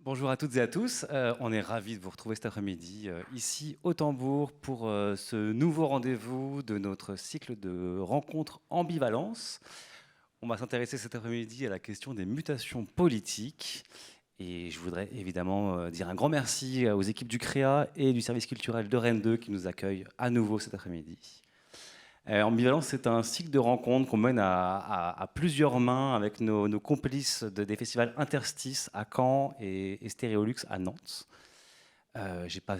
Bonjour à toutes et à tous. On est ravis de vous retrouver cet après-midi ici au Tambour pour ce nouveau rendez-vous de notre cycle de rencontres ambivalence. On va s'intéresser cet après-midi à la question des mutations politiques. Et je voudrais évidemment dire un grand merci aux équipes du CREA et du service culturel de Rennes 2 qui nous accueillent à nouveau cet après-midi. Ambivalence, c'est un cycle de rencontres qu'on mène à plusieurs mains avec nos complices des festivals Interstice à Caen et Stéréolux à Nantes. Je n'ai pas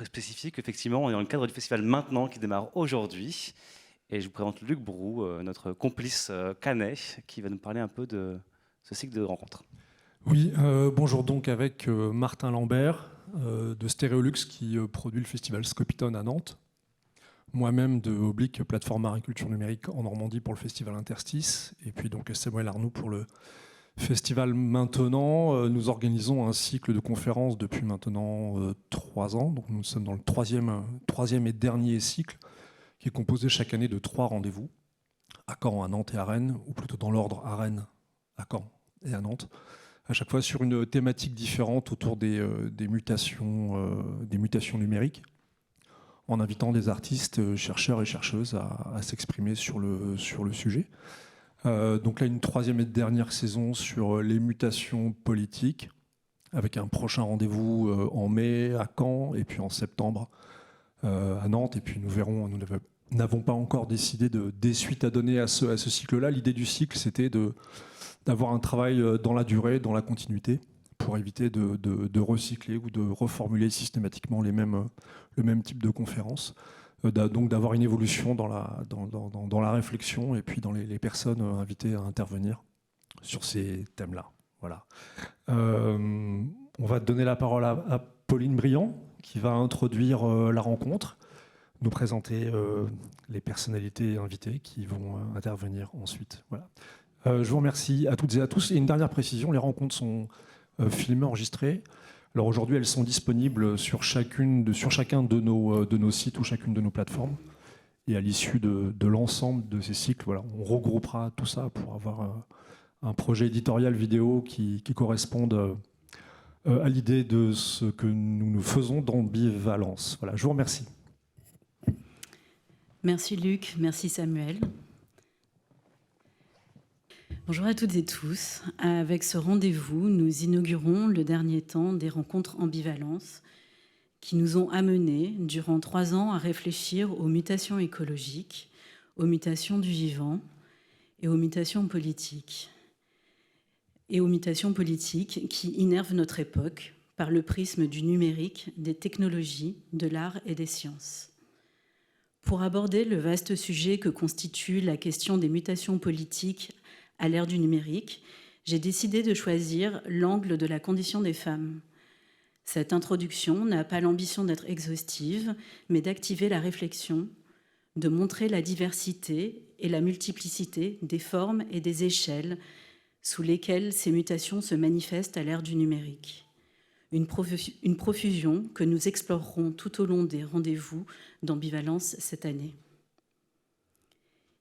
spécifié qu'effectivement, on est dans le cadre du festival Maintenant qui démarre aujourd'hui. Et je vous présente Luc Brou, notre complice canet, qui va nous parler un peu de ce cycle de rencontres. Oui, bonjour donc avec Martin Lambert de Stéréolux qui produit le festival Scopiton à Nantes. Moi-même de Oblique Plateforme Agriculture Numérique en Normandie pour le festival Interstice. Et puis donc Samuel Arnoux pour le festival Maintenant. Nous organisons un cycle de conférences depuis maintenant 3 ans. Donc nous sommes dans le troisième et dernier cycle qui est composé chaque année de 3 rendez-vous à Caen, à Nantes et à Rennes, ou plutôt dans l'ordre à Rennes, à Caen et à Nantes, à chaque fois sur une thématique différente autour des mutations numériques, en invitant des artistes, chercheurs et chercheuses à s'exprimer sur le sujet. Donc là, une troisième et dernière saison sur les mutations politiques, avec un prochain rendez-vous en mai à Caen, et puis en septembre à Nantes, et puis nous verrons, nous n'avons pas encore décidé des suites à donner à ce cycle-là. L'idée du cycle, c'était d'avoir un travail dans la durée, dans la continuité, pour éviter de recycler ou de reformuler systématiquement le même type de conférences. Donc d'avoir une évolution dans la réflexion et puis dans les personnes invitées à intervenir sur ces thèmes-là. Voilà. On va donner la parole à Pauline Briand, qui va introduire la rencontre, nous présenter les personnalités invitées qui vont intervenir ensuite. Voilà. Je vous remercie à toutes et à tous. Et une dernière précision, les rencontres sont filmées, enregistrées. Alors aujourd'hui, elles sont disponibles sur chacun de nos sites ou chacune de nos plateformes. Et à l'issue de l'ensemble de ces cycles, voilà, on regroupera tout ça pour avoir un projet éditorial vidéo qui corresponde à l'idée de ce que nous faisons d'ambivalence. Voilà, je vous remercie. Merci Luc, merci Samuel. Bonjour à toutes et tous. Avec ce rendez-vous, nous inaugurons le dernier temps des rencontres ambivalence qui nous ont amenés durant 3 ans à réfléchir aux mutations écologiques, aux mutations du vivant et aux mutations politiques. Et aux mutations politiques qui innervent notre époque par le prisme du numérique, des technologies, de l'art et des sciences. Pour aborder le vaste sujet que constitue la question des mutations politiques à l'ère du numérique, j'ai décidé de choisir l'angle de la condition des femmes. Cette introduction n'a pas l'ambition d'être exhaustive, mais d'activer la réflexion, de montrer la diversité et la multiplicité des formes et des échelles sous lesquelles ces mutations se manifestent à l'ère du numérique. Une profusion que nous explorerons tout au long des rendez-vous d'ambivalence cette année.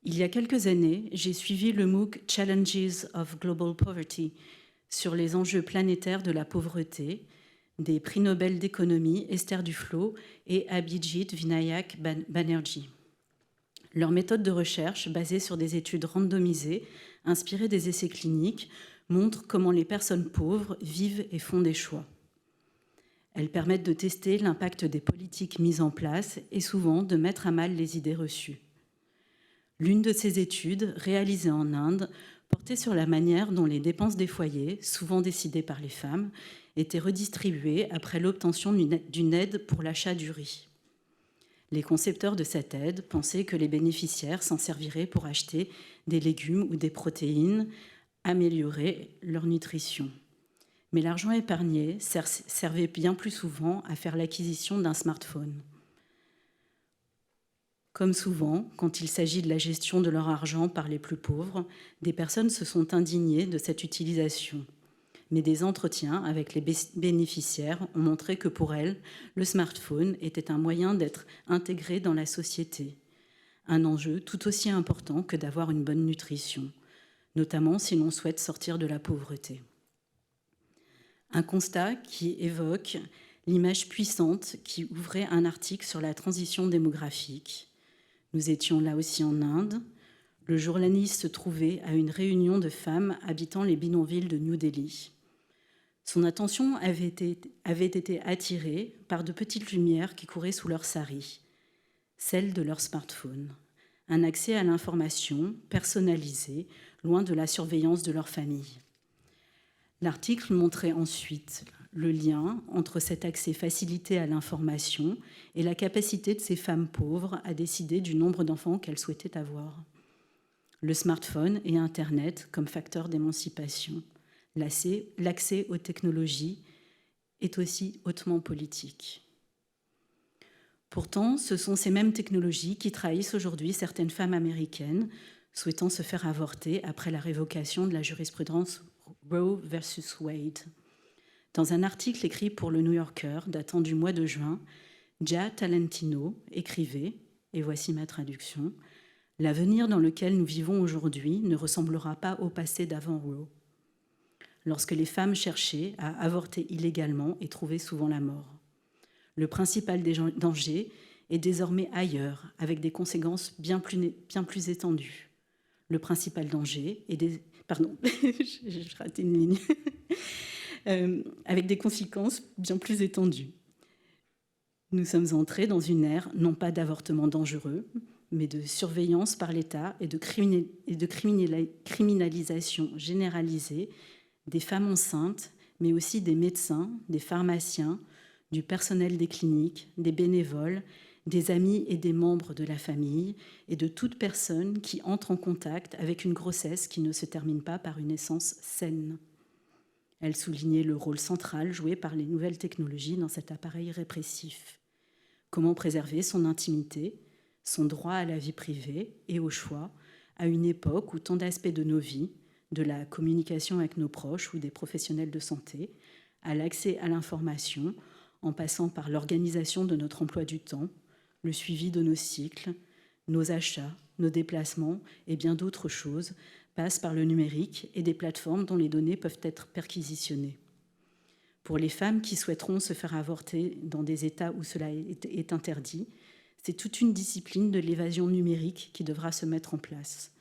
Il y a quelques années, j'ai suivi le MOOC Challenges of Global Poverty sur les enjeux planétaires de la pauvreté des prix Nobel d'économie Esther Duflo et Abhijit Vinayak Banerjee. Leur méthode de recherche, basée sur des études randomisées, inspirées des essais cliniques, montre comment les personnes pauvres vivent et font des choix. Elles permettent de tester l'impact des politiques mises en place et souvent de mettre à mal les idées reçues. L'une de ces études, réalisée en Inde, portait sur la manière dont les dépenses des foyers, souvent décidées par les femmes, étaient redistribuées après l'obtention d'une aide pour l'achat du riz. Les concepteurs de cette aide pensaient que les bénéficiaires s'en serviraient pour acheter des légumes ou des protéines, améliorer leur nutrition. Mais l'argent épargné servait bien plus souvent à faire l'acquisition d'un smartphone. Comme souvent, quand il s'agit de la gestion de leur argent par les plus pauvres, des personnes se sont indignées de cette utilisation. Mais des entretiens avec les bénéficiaires ont montré que pour elles, le smartphone était un moyen d'être intégré dans la société. Un enjeu tout aussi important que d'avoir une bonne nutrition, notamment si l'on souhaite sortir de la pauvreté. Un constat qui évoque l'image puissante qui ouvrait un article sur la transition démographique. Nous étions là aussi en Inde. Le journaliste se trouvait à une réunion de femmes habitant les bidonvilles de New Delhi. Son attention avait été attirée par de petites lumières qui couraient sous leur sari, celles de leur smartphone. Un accès à l'information personnalisé, loin de la surveillance de leur famille. L'article montrait ensuite le lien entre cet accès facilité à l'information et la capacité de ces femmes pauvres à décider du nombre d'enfants qu'elles souhaitaient avoir. Le smartphone et Internet comme facteur d'émancipation. L'accès aux technologies est aussi hautement politique. Pourtant, ce sont ces mêmes technologies qui trahissent aujourd'hui certaines femmes américaines souhaitant se faire avorter après la révocation de la jurisprudence Roe versus Wade. Dans un article écrit pour le New Yorker datant du mois de juin, Jia Tolentino écrivait, et voici ma traduction, « L'avenir dans lequel nous vivons aujourd'hui ne ressemblera pas au passé d'avant Roe, lorsque les femmes cherchaient à avorter illégalement et trouvaient souvent la mort. Le principal danger est désormais ailleurs, avec des conséquences bien plus étendues. Le principal danger est Pardon, j'ai raté une ligne. Avec des conséquences bien plus étendues. Nous sommes entrés dans une ère, non pas d'avortement dangereux, mais de surveillance par l'État et de criminalisation généralisée des femmes enceintes, mais aussi des médecins, des pharmaciens, du personnel des cliniques, des bénévoles, des amis et des membres de la famille, et de toute personne qui entre en contact avec une grossesse qui ne se termine pas par une naissance saine. Elle soulignait le rôle central joué par les nouvelles technologies dans cet appareil répressif. Comment préserver son intimité, son droit à la vie privée et au choix, à une époque où tant d'aspects de nos vies, de la communication avec nos proches ou des professionnels de santé, à l'accès à l'information, en passant par l'organisation de notre emploi du temps, le suivi de nos cycles, nos achats, nos déplacements et bien d'autres choses passent par le numérique et des plateformes dont les données peuvent être perquisitionnées. Pour les femmes qui souhaiteront se faire avorter dans des États où cela est interdit, c'est toute une discipline de l'évasion numérique qui devra se mettre en place.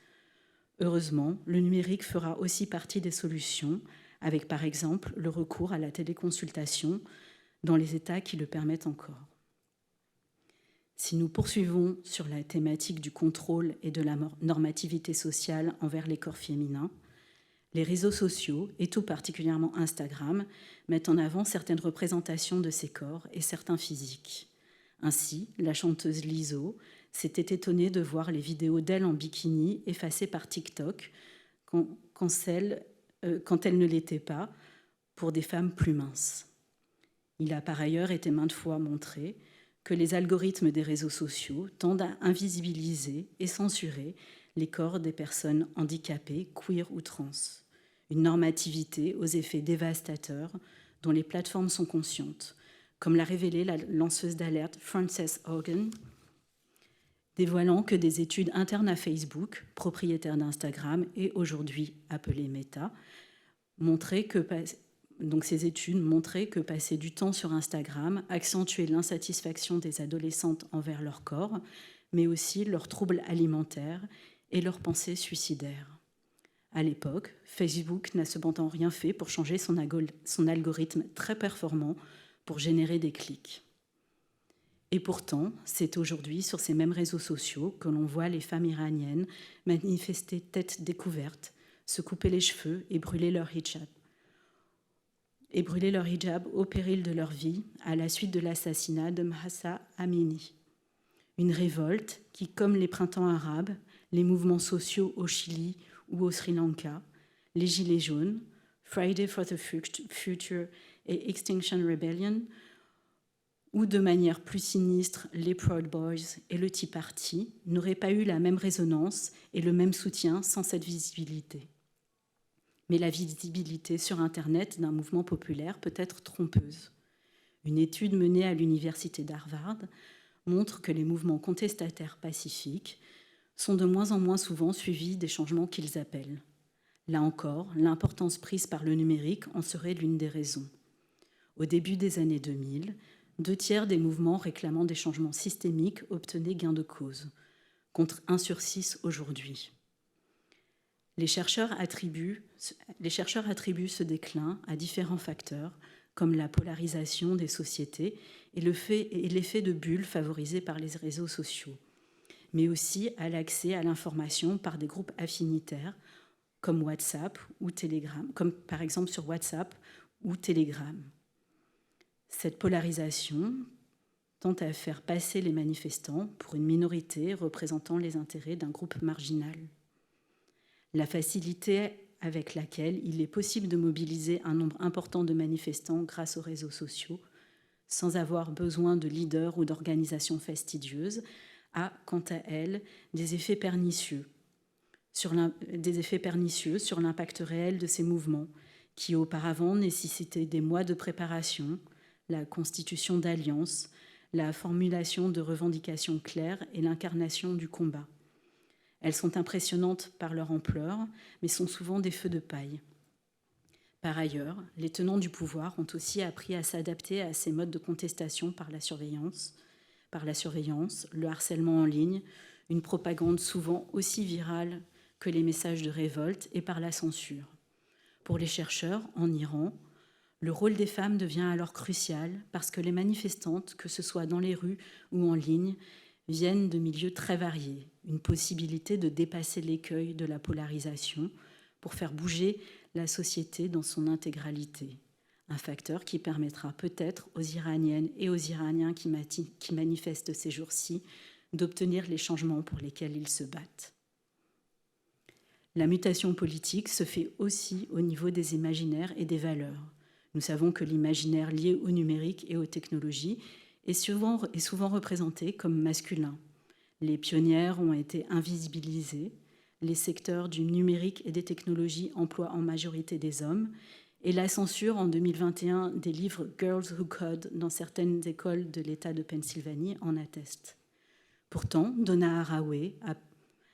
Heureusement, le numérique fera aussi partie des solutions, avec par exemple le recours à la téléconsultation dans les États qui le permettent encore. Si nous poursuivons sur la thématique du contrôle et de la normativité sociale envers les corps féminins, les réseaux sociaux, et tout particulièrement Instagram, mettent en avant certaines représentations de ces corps et certains physiques. Ainsi, la chanteuse Lizzo s'était étonnée de voir les vidéos d'elle en bikini effacées par TikTok quand elle ne l'était pas, pour des femmes plus minces. Il a par ailleurs été maintes fois montré que les algorithmes des réseaux sociaux tendent à invisibiliser et censurer les corps des personnes handicapées, queer ou trans. Une normativité aux effets dévastateurs dont les plateformes sont conscientes, comme l'a révélé la lanceuse d'alerte Frances Haugen, dévoilant que des études internes à Facebook, propriétaire d'Instagram et aujourd'hui appelée Meta, ces études montraient que passer du temps sur Instagram accentuait l'insatisfaction des adolescentes envers leur corps, mais aussi leurs troubles alimentaires et leurs pensées suicidaires. À l'époque, Facebook n'a cependant rien fait pour changer son algorithme très performant pour générer des clics. Et pourtant, c'est aujourd'hui sur ces mêmes réseaux sociaux que l'on voit les femmes iraniennes manifester tête découverte, se couper les cheveux et brûler leur hijab au péril de leur vie à la suite de l'assassinat de Mahsa Amini. Une révolte qui, comme les printemps arabes, les mouvements sociaux au Chili ou au Sri Lanka, les Gilets jaunes, Friday for the Future et Extinction Rebellion, ou de manière plus sinistre, les Proud Boys et le Tea Party, n'auraient pas eu la même résonance et le même soutien sans cette visibilité. Mais la visibilité sur Internet d'un mouvement populaire peut être trompeuse. Une étude menée à l'université d'Harvard montre que les mouvements contestataires pacifiques sont de moins en moins souvent suivis des changements qu'ils appellent. Là encore, l'importance prise par le numérique en serait l'une des raisons. Au début des années 2000, 2/3 des mouvements réclamant des changements systémiques obtenaient gain de cause, contre 1 sur 6 aujourd'hui. Les chercheurs attribuent ce déclin à différents facteurs, comme la polarisation des sociétés et l'effet de bulle favorisé par les réseaux sociaux, mais aussi à l'accès à l'information par des groupes affinitaires, comme WhatsApp ou Telegram, comme par exemple sur WhatsApp ou Telegram. Cette polarisation tend à faire passer les manifestants pour une minorité représentant les intérêts d'un groupe marginal. La facilité avec laquelle il est possible de mobiliser un nombre important de manifestants grâce aux réseaux sociaux, sans avoir besoin de leaders ou d'organisations fastidieuses, a, quant à elle, des effets pernicieux sur l'impact réel de ces mouvements, qui auparavant nécessitaient des mois de préparation, la constitution d'alliances, la formulation de revendications claires et l'incarnation du combat. Elles sont impressionnantes par leur ampleur, mais sont souvent des feux de paille. Par ailleurs, les tenants du pouvoir ont aussi appris à s'adapter à ces modes de contestation par la surveillance, le harcèlement en ligne, une propagande souvent aussi virale que les messages de révolte, et par la censure. Pour les chercheurs, en Iran, le rôle des femmes devient alors crucial parce que les manifestantes, que ce soit dans les rues ou en ligne, viennent de milieux très variés, une possibilité de dépasser l'écueil de la polarisation pour faire bouger la société dans son intégralité. Un facteur qui permettra peut-être aux Iraniennes et aux Iraniens qui manifestent ces jours-ci d'obtenir les changements pour lesquels ils se battent. La mutation politique se fait aussi au niveau des imaginaires et des valeurs. Nous savons que l'imaginaire lié au numérique et aux technologies est souvent représenté comme masculin. Les pionnières ont été invisibilisées, les secteurs du numérique et des technologies emploient en majorité des hommes, et la censure en 2021 des livres Girls Who Code dans certaines écoles de l'État de Pennsylvanie en atteste. Pourtant, Donna Haraway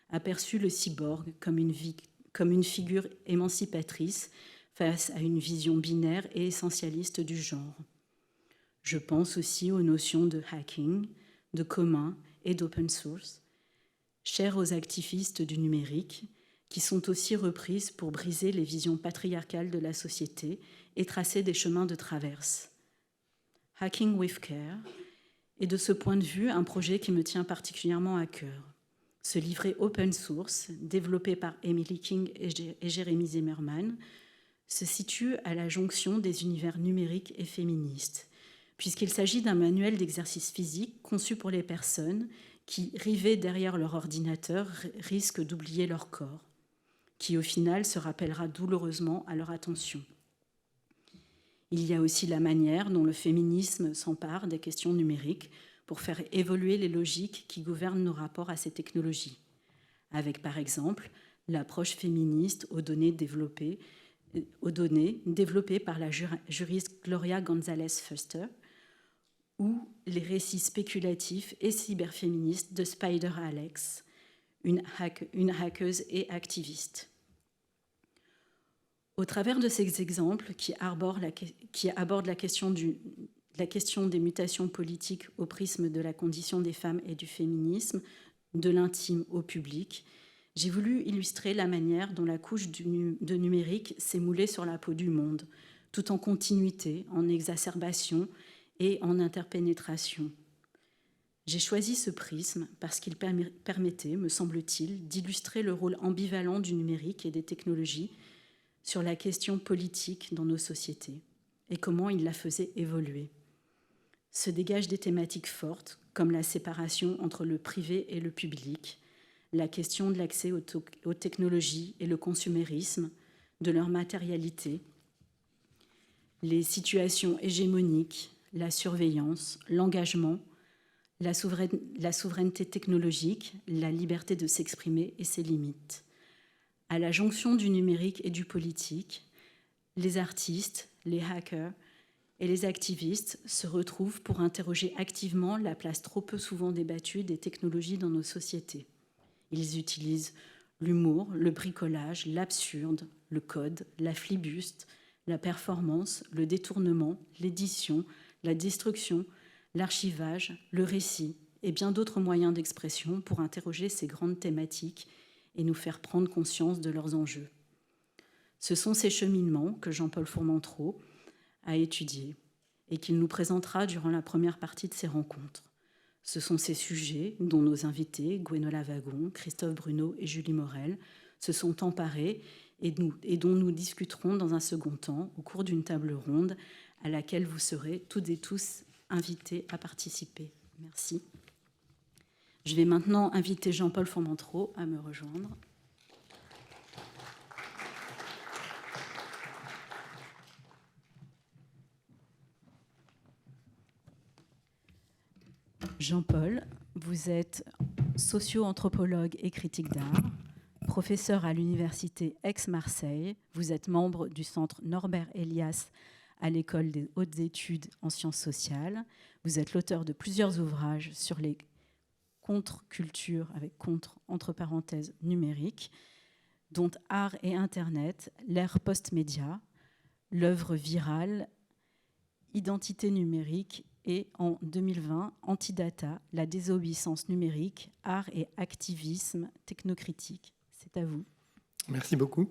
a perçu le cyborg comme une figure émancipatrice face à une vision binaire et essentialiste du genre. Je pense aussi aux notions de hacking, de commun et d'open source, chères aux activistes du numérique, qui sont aussi reprises pour briser les visions patriarcales de la société et tracer des chemins de traverse. Hacking with Care est de ce point de vue un projet qui me tient particulièrement à cœur. Ce livret open source, développé par Emily King et Jeremy Zimmerman, se situe à la jonction des univers numériques et féministes, puisqu'il s'agit d'un manuel d'exercice physique conçu pour les personnes qui, rivées derrière leur ordinateur, risquent d'oublier leur corps, qui au final se rappellera douloureusement à leur attention. Il y a aussi la manière dont le féminisme s'empare des questions numériques pour faire évoluer les logiques qui gouvernent nos rapports à ces technologies, avec par exemple l'approche féministe aux données développées par la juriste Gloria González-Fuster, ou les récits spéculatifs et cyberféministes de Spider Alex, une hackeuse et activiste. Au travers de ces exemples qui abordent la question des mutations politiques au prisme de la condition des femmes et du féminisme, de l'intime au public, j'ai voulu illustrer la manière dont la couche de numérique s'est moulée sur la peau du monde, tout en continuité, en exacerbation et en interpénétration. J'ai choisi ce prisme parce qu'il permettait, me semble-t-il, d'illustrer le rôle ambivalent du numérique et des technologies sur la question politique dans nos sociétés et comment il la faisait évoluer. Se dégagent des thématiques fortes comme la séparation entre le privé et le public, la question de l'accès aux technologies et le consumérisme, de leur matérialité, les situations hégémoniques, la surveillance, l'engagement, la souveraineté technologique, la liberté de s'exprimer et ses limites. À la jonction du numérique et du politique, les artistes, les hackers et les activistes se retrouvent pour interroger activement la place trop peu souvent débattue des technologies dans nos sociétés. Ils utilisent l'humour, le bricolage, l'absurde, le code, la flibuste, la performance, le détournement, l'édition, la destruction, l'archivage, le récit et bien d'autres moyens d'expression pour interroger ces grandes thématiques et nous faire prendre conscience de leurs enjeux. Ce sont ces cheminements que Jean-Paul Fourmentreau a étudiés et qu'il nous présentera durant la première partie de ces rencontres. Ce sont ces sujets dont nos invités, Gwénola Wagon, Christophe Bruno et Julie Morel, se sont emparés et dont nous discuterons dans un second temps au cours d'une table ronde à laquelle vous serez toutes et tous invités à participer. Merci. Je vais maintenant inviter Jean-Paul Fourmentreau à me rejoindre. Jean-Paul, vous êtes socio-anthropologue et critique d'art, professeur à l'université Aix-Marseille. Vous êtes membre du centre Norbert Elias à l'école des hautes études en sciences sociales. Vous êtes l'auteur de plusieurs ouvrages sur les contre-cultures, avec contre entre parenthèses numériques, dont Art et Internet, l'ère post-média, l'œuvre virale, Identité numérique et en 2020, Antidata, la désobéissance numérique, art et activisme technocritique. C'est à vous. Merci beaucoup.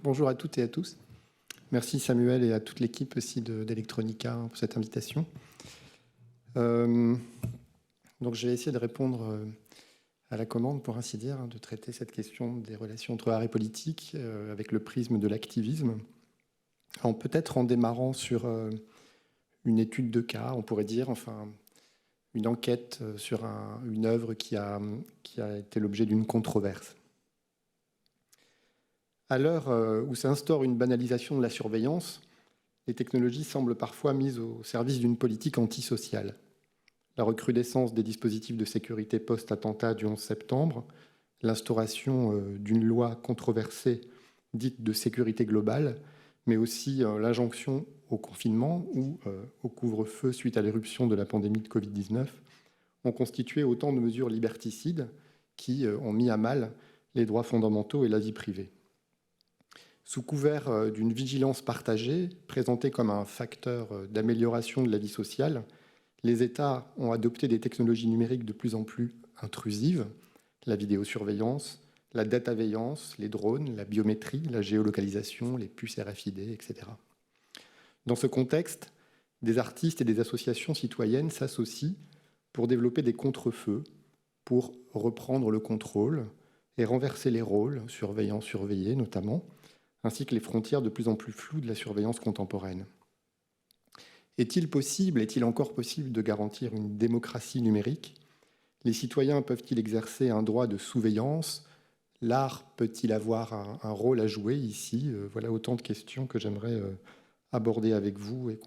Bonjour à toutes et à tous. Merci Samuel et à toute l'équipe aussi d'Electronica pour cette invitation. Donc je vais essayer de répondre à la commande, pour ainsi dire, de traiter cette question des relations entre art et politique avec le prisme de l'activisme. Peut-être en démarrant sur une étude de cas, on pourrait dire, enfin une enquête sur une œuvre qui a été l'objet d'une controverse. À l'heure où s'instaure une banalisation de la surveillance, les technologies semblent parfois mises au service d'une politique antisociale. La recrudescence des dispositifs de sécurité post-attentat du 11 septembre, l'instauration d'une loi controversée dite de sécurité globale, mais aussi l'injonction au confinement ou au couvre-feu suite à l'éruption de la pandémie de Covid-19, ont constitué autant de mesures liberticides qui ont mis à mal les droits fondamentaux et la vie privée. Sous couvert d'une vigilance partagée, présentée comme un facteur d'amélioration de la vie sociale, les États ont adopté des technologies numériques de plus en plus intrusives, la vidéosurveillance, la dataveillance, les drones, la biométrie, la géolocalisation, les puces RFID, etc. Dans ce contexte, des artistes et des associations citoyennes s'associent pour développer des contre-feux, pour reprendre le contrôle et renverser les rôles, surveillant-surveillé notamment, ainsi que les frontières de plus en plus floues de la surveillance contemporaine. Est-il encore possible de garantir une démocratie numérique ? Les citoyens peuvent-ils exercer un droit de surveillance ? L'art peut-il avoir un rôle à jouer ici ? Voilà autant de questions que j'aimerais aborder avec vous et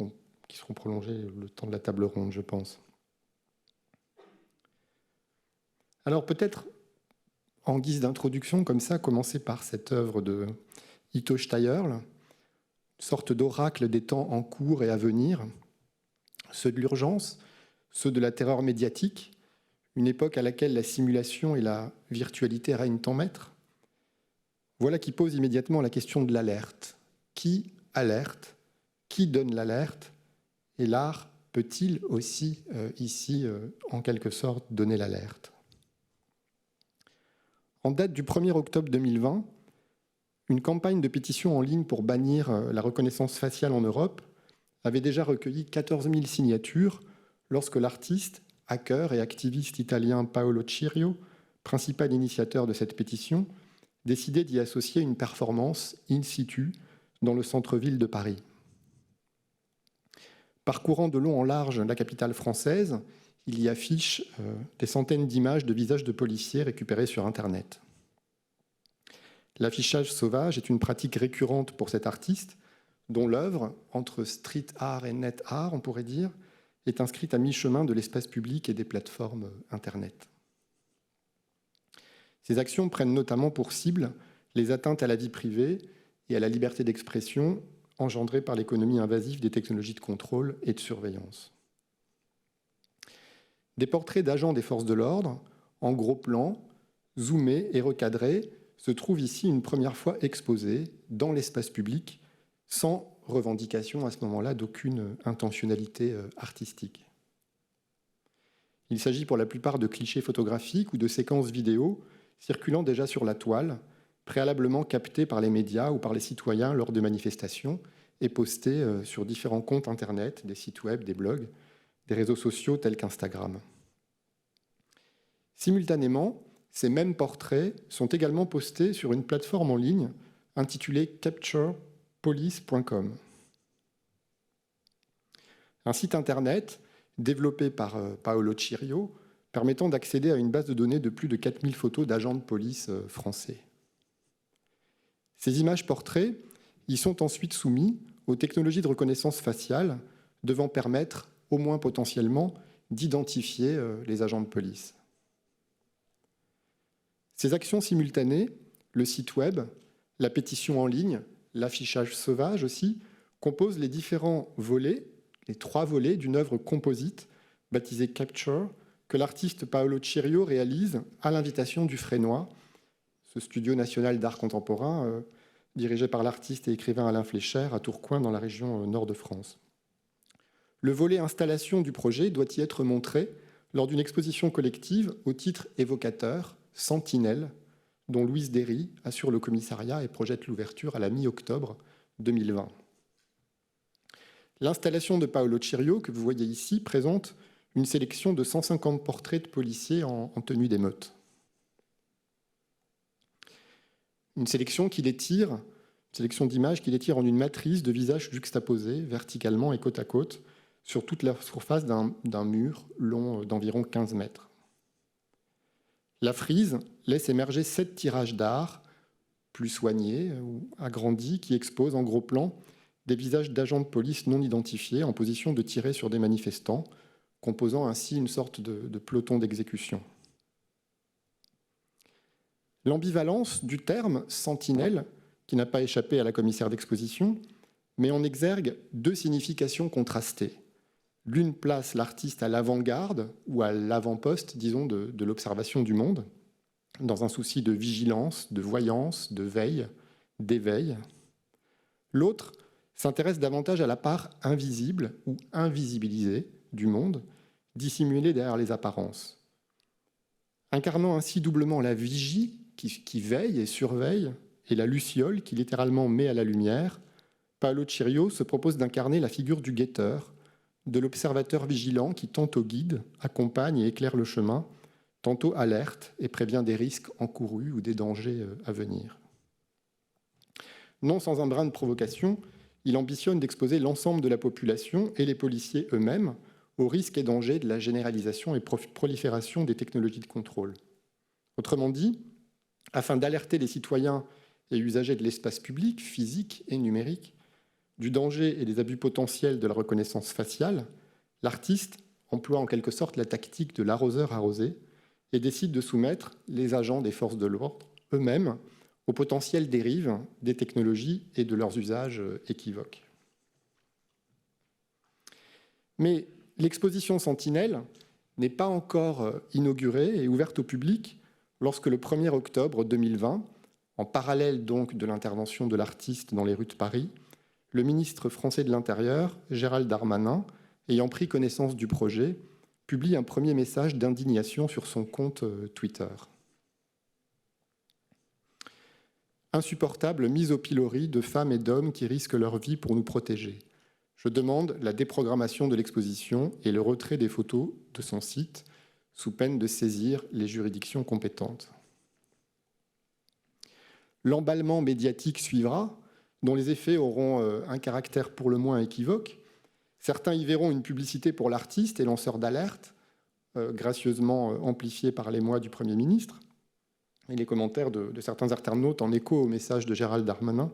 qui seront prolongées le temps de la table ronde, je pense. Alors peut-être, en guise d'introduction, comme ça, commencer par cette œuvre de Ito Steyerl, sorte d'oracle des temps en cours et à venir, ceux de l'urgence, ceux de la terreur médiatique, une époque à laquelle la simulation et la virtualité règnent en maître. Voilà qui pose immédiatement la question de l'alerte. Qui alerte ? Qui donne l'alerte ? Et l'art peut-il aussi, ici, en quelque sorte, donner l'alerte ? En date du 1er octobre 2020, une campagne de pétition en ligne pour bannir la reconnaissance faciale en Europe avait déjà recueilli 14 000 signatures lorsque l'artiste, hacker et activiste italien Paolo Cirio, principal initiateur de cette pétition, décidait d'y associer une performance in situ dans le centre-ville de Paris. Parcourant de long en large la capitale française, il y affiche des centaines d'images de visages de policiers récupérés sur Internet. L'affichage sauvage est une pratique récurrente pour cet artiste, dont l'œuvre, entre street art et net art, on pourrait dire, est inscrite à mi-chemin de l'espace public et des plateformes Internet. Ces actions prennent notamment pour cible les atteintes à la vie privée et à la liberté d'expression engendrées par l'économie invasive des technologies de contrôle et de surveillance. Des portraits d'agents des forces de l'ordre, en gros plan, zoomés et recadrés, se trouvent ici une première fois exposés dans l'espace public, sans revendication à ce moment-là d'aucune intentionnalité artistique. Il s'agit pour la plupart de clichés photographiques ou de séquences vidéo circulant déjà sur la toile, préalablement captés par les médias ou par les citoyens lors de manifestations et postés sur différents comptes internet, des sites web, des blogs, des réseaux sociaux tels qu'Instagram. Simultanément, ces mêmes portraits sont également postés sur une plateforme en ligne intitulée capturepolice.com. Un site internet développé par Paolo Cirio, permettant d'accéder à une base de données de plus de 4000 photos d'agents de police français. Ces images portraits y sont ensuite soumis aux technologies de reconnaissance faciale devant permettre, au moins potentiellement, d'identifier les agents de police. Ces actions simultanées, le site web, la pétition en ligne, l'affichage sauvage aussi, composent les différents volets, les 3 volets d'une œuvre composite baptisée Capture, que l'artiste Paolo Cirio réalise à l'invitation du Frénois, ce studio national d'art contemporain dirigé par l'artiste et écrivain Alain Flécher à Tourcoing dans la région nord de France. Le volet installation du projet doit y être montré lors d'une exposition collective au titre évocateur Sentinelle, dont Louise Derry assure le commissariat et projette l'ouverture à la mi-octobre 2020. L'installation de Paolo Cirio, que vous voyez ici, présente une sélection de 150 portraits de policiers en tenue d'émeute. Une sélection d'images qui les tire en une matrice de visages juxtaposés verticalement et côte à côte sur toute la surface d'un mur long d'environ 15 mètres. La frise laisse émerger 7 tirages d'art, plus soignés ou agrandis, qui exposent en gros plan des visages d'agents de police non identifiés en position de tirer sur des manifestants, composant ainsi une sorte de peloton d'exécution. L'ambivalence du terme « sentinelle », qui n'a pas échappé à la commissaire d'exposition, met en exergue 2 significations contrastées. L'une place l'artiste à l'avant-garde ou à l'avant-poste, disons, de l'observation du monde, dans un souci de vigilance, de voyance, de veille, d'éveil. L'autre s'intéresse davantage à la part invisible ou invisibilisée du monde, dissimulée derrière les apparences. Incarnant ainsi doublement la vigie qui veille et surveille et la luciole qui littéralement met à la lumière, Paolo Cirio se propose d'incarner la figure du guetteur, de l'observateur vigilant qui tantôt guide, accompagne et éclaire le chemin, tantôt alerte et prévient des risques encourus ou des dangers à venir. Non sans un brin de provocation, il ambitionne d'exposer l'ensemble de la population et les policiers eux-mêmes aux risques et dangers de la généralisation et prolifération des technologies de contrôle. Autrement dit, afin d'alerter les citoyens et usagers de l'espace public, physique et numérique, du danger et des abus potentiels de la reconnaissance faciale, l'artiste emploie en quelque sorte la tactique de l'arroseur arrosé et décide de soumettre les agents des forces de l'ordre eux-mêmes aux potentielles dérives des technologies et de leurs usages équivoques. Mais l'exposition Sentinelle n'est pas encore inaugurée et ouverte au public lorsque le 1er octobre 2020, en parallèle donc de l'intervention de l'artiste dans les rues de Paris, le ministre français de l'Intérieur, Gérald Darmanin, ayant pris connaissance du projet, publie un premier message d'indignation sur son compte Twitter. Insupportable mise au pilori de femmes et d'hommes qui risquent leur vie pour nous protéger. Je demande la déprogrammation de l'exposition et le retrait des photos de son site, sous peine de saisir les juridictions compétentes. L'emballement médiatique suivra, dont les effets auront un caractère pour le moins équivoque. Certains y verront une publicité pour l'artiste et lanceur d'alerte, gracieusement amplifiée par l'émoi du Premier ministre. Et les commentaires de certains internautes en écho au message de Gérald Darmanin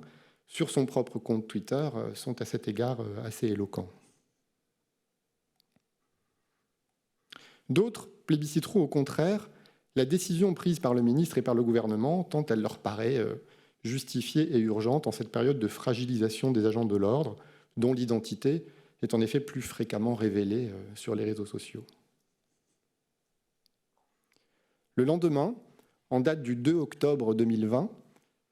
sur son propre compte Twitter sont à cet égard assez éloquents. D'autres plébisciteront au contraire la décision prise par le ministre et par le gouvernement, tant elle leur paraît justifiée et urgente en cette période de fragilisation des agents de l'ordre, dont l'identité est en effet plus fréquemment révélée sur les réseaux sociaux. Le lendemain, en date du 2 octobre 2020,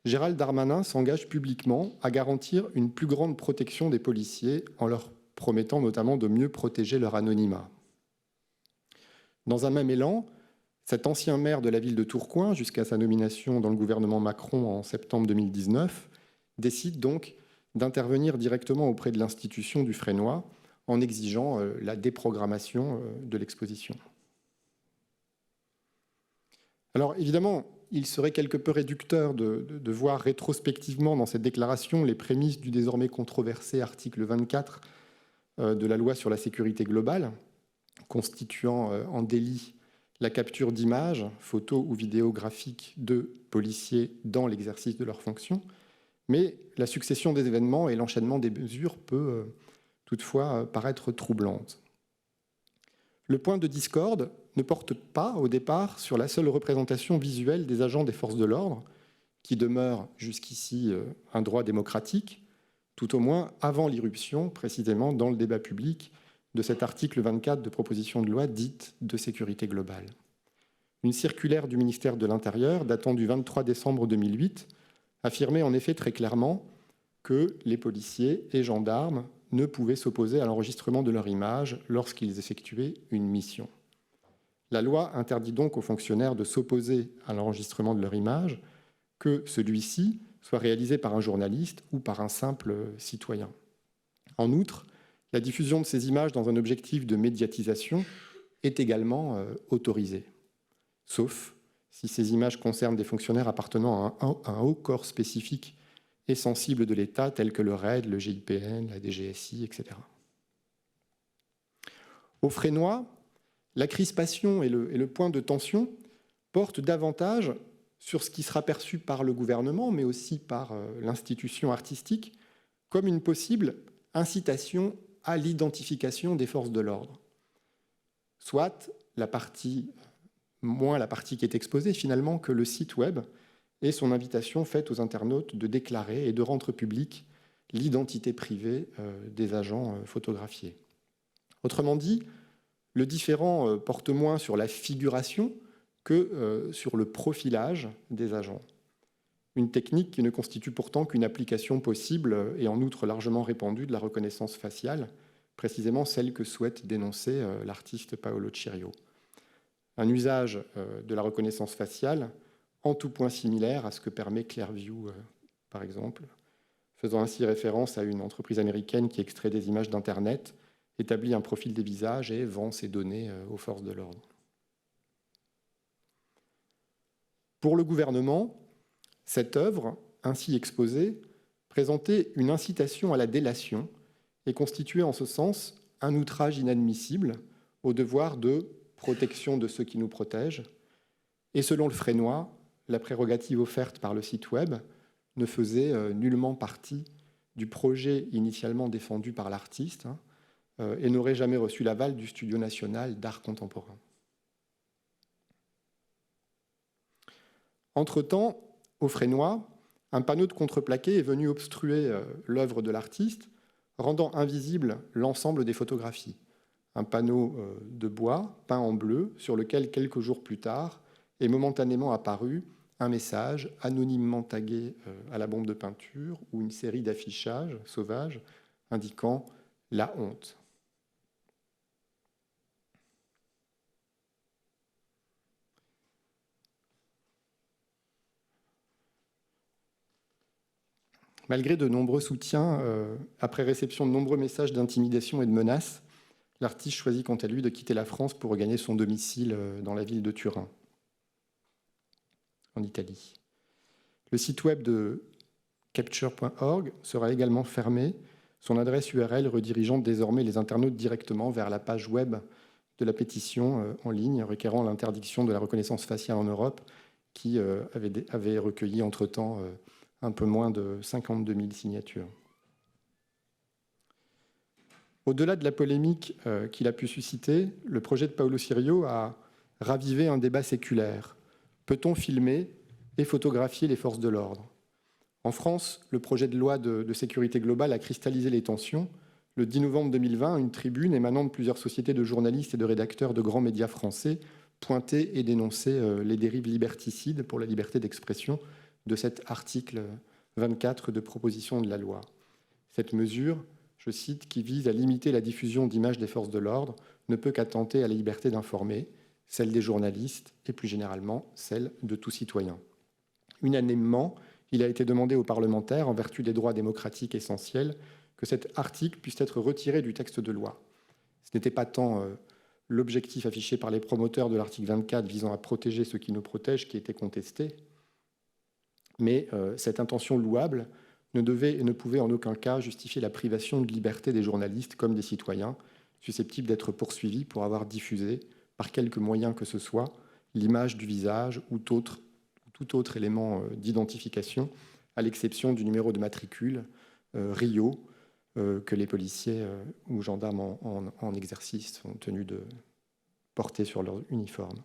Gérald Darmanin s'engage publiquement à garantir une plus grande protection des policiers en leur promettant notamment de mieux protéger leur anonymat. Dans un même élan, cet ancien maire de la ville de Tourcoing, jusqu'à sa nomination dans le gouvernement Macron en septembre 2019, décide donc d'intervenir directement auprès de l'institution du Fresnoy en exigeant la déprogrammation de l'exposition. Alors évidemment, il serait quelque peu réducteur de voir rétrospectivement dans cette déclaration les prémices du désormais controversé article 24 de la loi sur la sécurité globale, constituant en délit la capture d'images, photos ou vidéographiques de policiers dans l'exercice de leurs fonctions. Mais la succession des événements et l'enchaînement des mesures peut toutefois paraître troublante. Le point de discorde ne porte pas au départ sur la seule représentation visuelle des agents des forces de l'ordre, qui demeure jusqu'ici un droit démocratique, tout au moins avant l'irruption, précisément dans le débat public, de cet article 24 de proposition de loi dite de sécurité globale. Une circulaire du ministère de l'Intérieur datant du 23 décembre 2008 affirmait en effet très clairement que les policiers et gendarmes ne pouvaient s'opposer à l'enregistrement de leur image lorsqu'ils effectuaient une mission. La loi interdit donc aux fonctionnaires de s'opposer à l'enregistrement de leur image, que celui-ci soit réalisé par un journaliste ou par un simple citoyen. En outre, la diffusion de ces images dans un objectif de médiatisation est également autorisée, sauf si ces images concernent des fonctionnaires appartenant à un haut corps spécifique et sensible de l'État, tels que le RAID, le GIPN, la DGSI, etc. Au Fresnoy, la crispation et le point de tension portent davantage sur ce qui sera perçu par le gouvernement, mais aussi par l'institution artistique, comme une possible incitation à l'identification des forces de l'ordre. Soit moins la partie qui est exposée finalement que le site web et son invitation faite aux internautes de déclarer et de rendre publique l'identité privée des agents photographiés. Autrement dit, le différend porte moins sur la figuration que sur le profilage des agents. Une technique qui ne constitue pourtant qu'une application possible et en outre largement répandue de la reconnaissance faciale, précisément celle que souhaite dénoncer l'artiste Paolo Cirio. Un usage de la reconnaissance faciale en tout point similaire à ce que permet Clearview, par exemple, faisant ainsi référence à une entreprise américaine qui extrait des images d'Internet, établit un profil des visages et vend ces données aux forces de l'ordre. Pour le gouvernement, cette œuvre, ainsi exposée, présentait une incitation à la délation et constituait en ce sens un outrage inadmissible au devoir de protection de ceux qui nous protègent. Et selon le Fresnoy, la prérogative offerte par le site web ne faisait nullement partie du projet initialement défendu par l'artiste et n'aurait jamais reçu l'aval du Studio national d'art contemporain. Entre-temps, au Fresnoy, un panneau de contreplaqué est venu obstruer l'œuvre de l'artiste, rendant invisible l'ensemble des photographies. Un panneau de bois peint en bleu sur lequel, quelques jours plus tard, est momentanément apparu un message anonymement tagué à la bombe de peinture ou une série d'affichages sauvages indiquant « la honte ». Malgré de nombreux soutiens, après réception de nombreux messages d'intimidation et de menaces, l'artiste choisit quant à lui de quitter la France pour regagner son domicile dans la ville de Turin, en Italie. Le site web de capture.org sera également fermé, son adresse URL redirigeant désormais les internautes directement vers la page web de la pétition en ligne requérant l'interdiction de la reconnaissance faciale en Europe, qui avait recueilli entre-temps un peu moins de 52 000 signatures. Au-delà de la polémique qu'il a pu susciter, le projet de Paolo Cirio a ravivé un débat séculaire. Peut-on filmer et photographier les forces de l'ordre ? En France, le projet de loi de sécurité globale a cristallisé les tensions. Le 10 novembre 2020, une tribune émanant de plusieurs sociétés de journalistes et de rédacteurs de grands médias français pointait et dénonçait les dérives liberticides pour la liberté d'expression de cet article 24 de proposition de la loi. Cette mesure, je cite, qui vise à limiter la diffusion d'images des forces de l'ordre, ne peut qu'attenter à la liberté d'informer, celle des journalistes et plus généralement celle de tout citoyen. Unanimement, il a été demandé aux parlementaires, en vertu des droits démocratiques essentiels, que cet article puisse être retiré du texte de loi. Ce n'était pas tant l'objectif affiché par les promoteurs de l'article 24 visant à protéger ceux qui nous protègent qui était contesté, mais cette intention louable ne devait et ne pouvait en aucun cas justifier la privation de liberté des journalistes comme des citoyens, susceptibles d'être poursuivis pour avoir diffusé, par quelque moyen que ce soit, l'image du visage ou tout autre élément d'identification, à l'exception du numéro de matricule Rio, que les policiers ou gendarmes en exercice sont tenus de porter sur leur uniforme.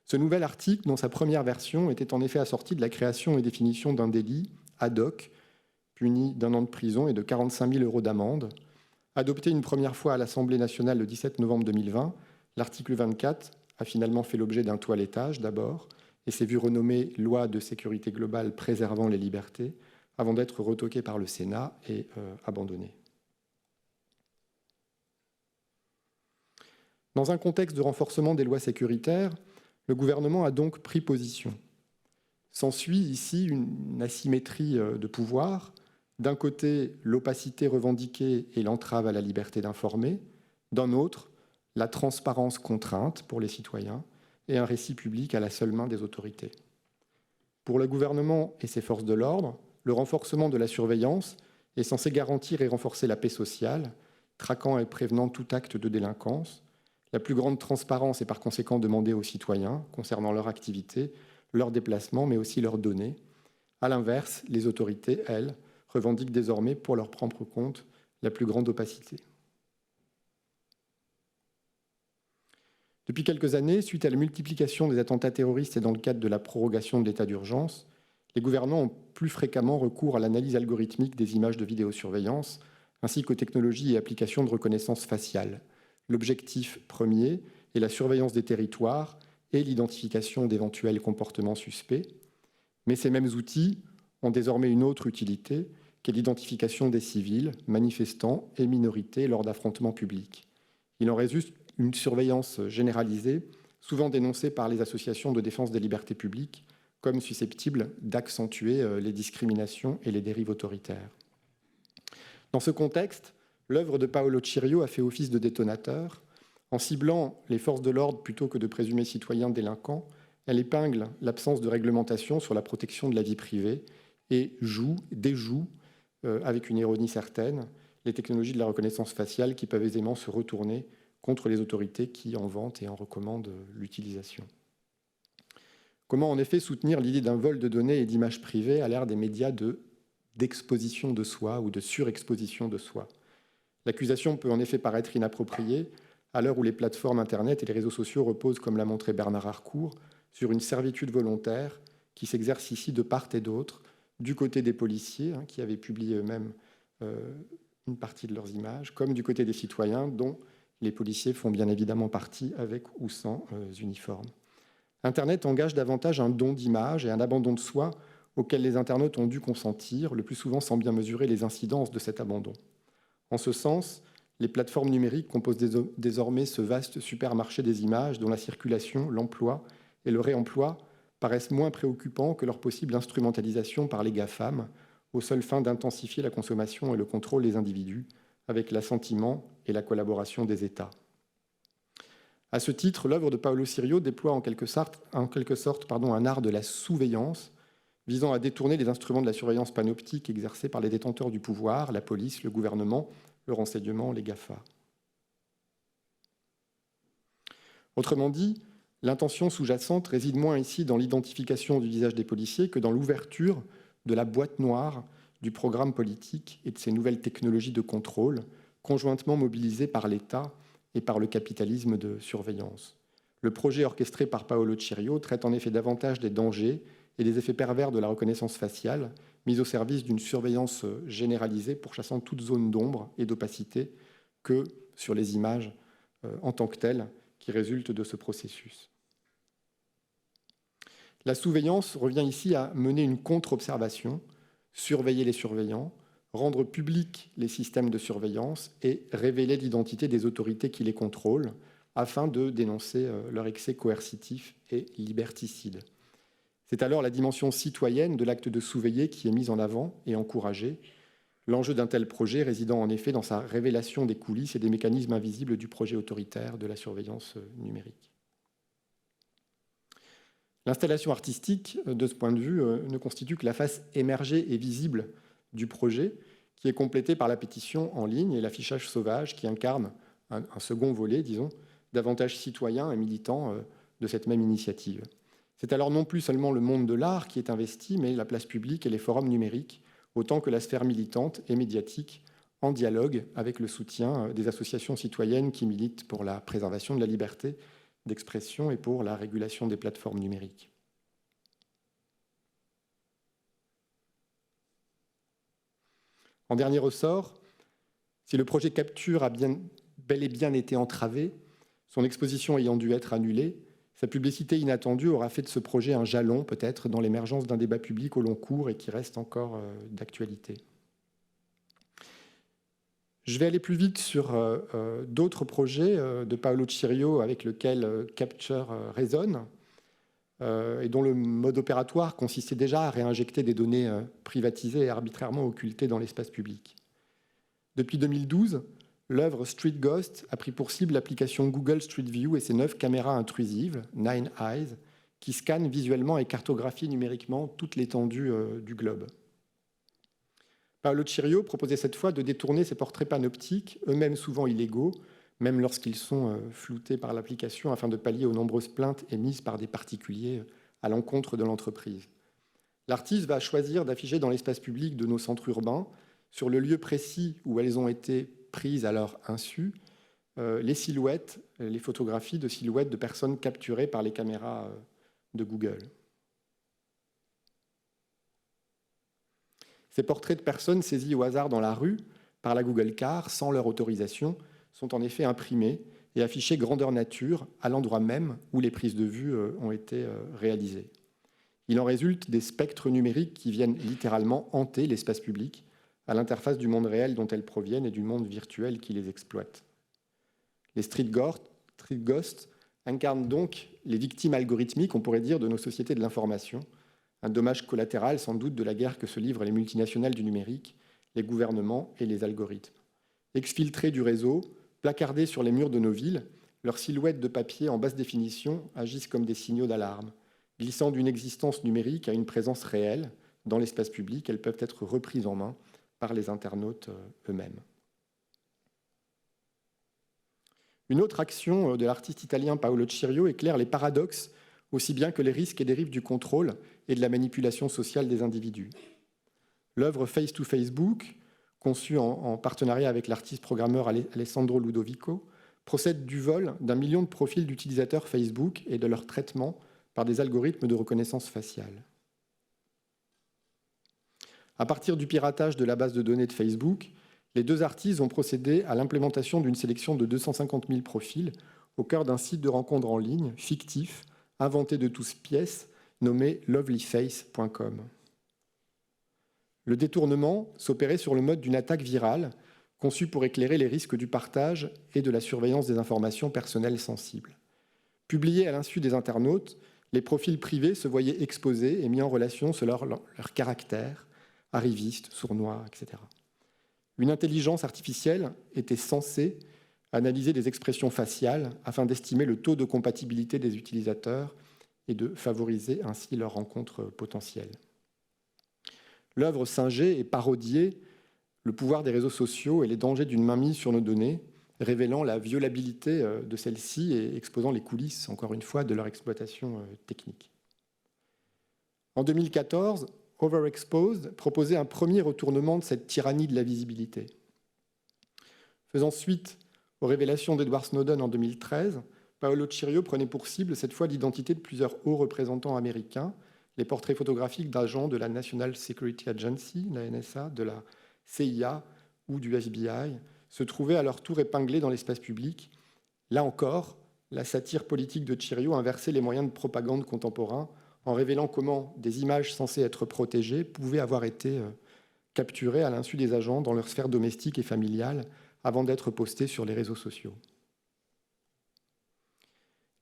Ce nouvel article, dans sa première version, était en effet assorti de la création et définition d'un délit ad hoc, puni d'1 an de prison et de 45 000 € d'amende. Adopté une première fois à l'Assemblée nationale le 17 novembre 2020, l'article 24 a finalement fait l'objet d'un toilettage d'abord et s'est vu renommé « Loi de sécurité globale préservant les libertés » avant d'être retoqué par le Sénat et abandonné. Dans un contexte de renforcement des lois sécuritaires, le gouvernement a donc pris position. S'ensuit ici une asymétrie de pouvoir. D'un côté, l'opacité revendiquée et l'entrave à la liberté d'informer. D'un autre, la transparence contrainte pour les citoyens et un récit public à la seule main des autorités. Pour le gouvernement et ses forces de l'ordre, le renforcement de la surveillance est censé garantir et renforcer la paix sociale, traquant et prévenant tout acte de délinquance. La plus grande transparence est par conséquent demandée aux citoyens concernant leur activité, leurs déplacements, mais aussi leurs données. À l'inverse, les autorités, elles, revendiquent désormais pour leur propre compte la plus grande opacité. Depuis quelques années, suite à la multiplication des attentats terroristes et dans le cadre de la prorogation de l'état d'urgence, les gouvernants ont plus fréquemment recours à l'analyse algorithmique des images de vidéosurveillance, ainsi qu'aux technologies et applications de reconnaissance faciale. L'objectif premier est la surveillance des territoires et l'identification d'éventuels comportements suspects. Mais ces mêmes outils ont désormais une autre utilité, qui est l'identification des civils, manifestants et minorités lors d'affrontements publics. Il en résulte une surveillance généralisée, souvent dénoncée par les associations de défense des libertés publiques, comme susceptible d'accentuer les discriminations et les dérives autoritaires. Dans ce contexte, l'œuvre de Paolo Cirio a fait office de détonateur. En ciblant les forces de l'ordre plutôt que de présumés citoyens délinquants, elle épingle l'absence de réglementation sur la protection de la vie privée et déjoue, avec une ironie certaine, les technologies de la reconnaissance faciale qui peuvent aisément se retourner contre les autorités qui en vantent et en recommandent l'utilisation. Comment en effet soutenir l'idée d'un vol de données et d'images privées à l'ère des médias d'exposition de soi ou de surexposition de soi? L'accusation peut en effet paraître inappropriée à l'heure où les plateformes Internet et les réseaux sociaux reposent, comme l'a montré Bernard Harcourt, sur une servitude volontaire qui s'exerce ici de part et d'autre, du côté des policiers, qui avaient publié eux-mêmes une partie de leurs images, comme du côté des citoyens, dont les policiers font bien évidemment partie, avec ou sans uniforme. Internet engage davantage un don d'images et un abandon de soi auquel les internautes ont dû consentir, le plus souvent sans bien mesurer les incidences de cet abandon. En ce sens, les plateformes numériques composent désormais ce vaste supermarché des images dont la circulation, l'emploi et le réemploi paraissent moins préoccupants que leur possible instrumentalisation par les GAFAM, aux seules fins d'intensifier la consommation et le contrôle des individus, avec l'assentiment et la collaboration des États. À ce titre, l'œuvre de Paolo Cirio déploie en quelque sorte un art de la sous-veillance, visant à détourner les instruments de la surveillance panoptique exercés par les détenteurs du pouvoir, la police, le gouvernement, le renseignement, les GAFA. Autrement dit, l'intention sous-jacente réside moins ici dans l'identification du visage des policiers que dans l'ouverture de la boîte noire du programme politique et de ces nouvelles technologies de contrôle, conjointement mobilisées par l'État et par le capitalisme de surveillance. Le projet orchestré par Paolo Cirio traite en effet davantage des dangers et des effets pervers de la reconnaissance faciale, mise au service d'une surveillance généralisée pourchassant toute zone d'ombre et d'opacité, que sur les images en tant que telles qui résultent de ce processus. La surveillance revient ici à mener une contre-observation, surveiller les surveillants, rendre publics les systèmes de surveillance et révéler l'identité des autorités qui les contrôlent afin de dénoncer leur excès coercitif et liberticide. C'est alors la dimension citoyenne de l'acte de surveiller qui est mise en avant et encouragée. L'enjeu d'un tel projet résidant en effet dans sa révélation des coulisses et des mécanismes invisibles du projet autoritaire de la surveillance numérique. L'installation artistique, de ce point de vue, ne constitue que la face émergée et visible du projet, qui est complétée par la pétition en ligne et l'affichage sauvage qui incarne un second volet, disons, davantage citoyen et militant de cette même initiative. C'est alors non plus seulement le monde de l'art qui est investi, mais la place publique et les forums numériques, autant que la sphère militante et médiatique, en dialogue avec le soutien des associations citoyennes qui militent pour la préservation de la liberté d'expression et pour la régulation des plateformes numériques. En dernier ressort, si le projet Capture a bel et bien été entravé, son exposition ayant dû être annulée, sa publicité inattendue aura fait de ce projet un jalon, peut-être, dans l'émergence d'un débat public au long cours et qui reste encore d'actualité. Je vais aller plus vite sur d'autres projets de Paolo Cirio avec lesquels Capture résonne et dont le mode opératoire consistait déjà à réinjecter des données privatisées et arbitrairement occultées dans l'espace public. Depuis 2012, l'œuvre Street Ghost a pris pour cible l'application Google Street View et ses 9 caméras intrusives, Nine Eyes, qui scannent visuellement et cartographient numériquement toute l'étendue du globe. Paolo Cirio proposait cette fois de détourner ces portraits panoptiques, eux-mêmes souvent illégaux, même lorsqu'ils sont floutés par l'application, afin de pallier aux nombreuses plaintes émises par des particuliers à l'encontre de l'entreprise. L'artiste va choisir d'afficher dans l'espace public de nos centres urbains, sur le lieu précis où elles ont été prises à leur insu, les silhouettes, les photographies de silhouettes de personnes capturées par les caméras de Google. Ces portraits de personnes saisies au hasard dans la rue par la Google Car, sans leur autorisation, sont en effet imprimés et affichés grandeur nature à l'endroit même où les prises de vue ont été réalisées. Il en résulte des spectres numériques qui viennent littéralement hanter l'espace public à l'interface du monde réel dont elles proviennent et du monde virtuel qui les exploite. Les street ghosts incarnent donc les victimes algorithmiques, on pourrait dire, de nos sociétés de l'information, un dommage collatéral sans doute de la guerre que se livrent les multinationales du numérique, les gouvernements et les algorithmes. Exfiltrés du réseau, placardés sur les murs de nos villes, leurs silhouettes de papier en basse définition agissent comme des signaux d'alarme. Glissant d'une existence numérique à une présence réelle dans l'espace public, elles peuvent être reprises en main par les internautes eux-mêmes. Une autre action de l'artiste italien Paolo Cirio éclaire les paradoxes aussi bien que les risques et dérives du contrôle et de la manipulation sociale des individus. L'œuvre Face to Facebook, conçue en partenariat avec l'artiste programmeur Alessandro Ludovico, procède du vol d'1 million de profils d'utilisateurs Facebook et de leur traitement par des algorithmes de reconnaissance faciale. À partir du piratage de la base de données de Facebook, les deux artistes ont procédé à l'implémentation d'une sélection de 250 000 profils au cœur d'un site de rencontre en ligne fictif, inventé de toutes pièces, nommé lovelyface.com. Le détournement s'opérait sur le mode d'une attaque virale, conçue pour éclairer les risques du partage et de la surveillance des informations personnelles sensibles. Publiés à l'insu des internautes, les profils privés se voyaient exposés et mis en relation selon leur caractère, arrivistes, sournois, etc. Une intelligence artificielle était censée analyser des expressions faciales afin d'estimer le taux de compatibilité des utilisateurs et de favoriser ainsi leurs rencontres potentielles. L'œuvre singée et parodiée le pouvoir des réseaux sociaux et les dangers d'une mainmise sur nos données, révélant la violabilité de celles-ci et exposant les coulisses, encore une fois, de leur exploitation technique. En 2014, Overexposed proposait un premier retournement de cette tyrannie de la visibilité. Faisant suite aux révélations d'Edward Snowden en 2013, Paolo Cirio prenait pour cible cette fois l'identité de plusieurs hauts représentants américains, les portraits photographiques d'agents de la National Security Agency, la NSA, de la CIA ou du FBI, se trouvaient à leur tour épinglés dans l'espace public. Là encore, la satire politique de Cirio inversait les moyens de propagande contemporains en révélant comment des images censées être protégées pouvaient avoir été capturées à l'insu des agents dans leur sphère domestique et familiale avant d'être postées sur les réseaux sociaux.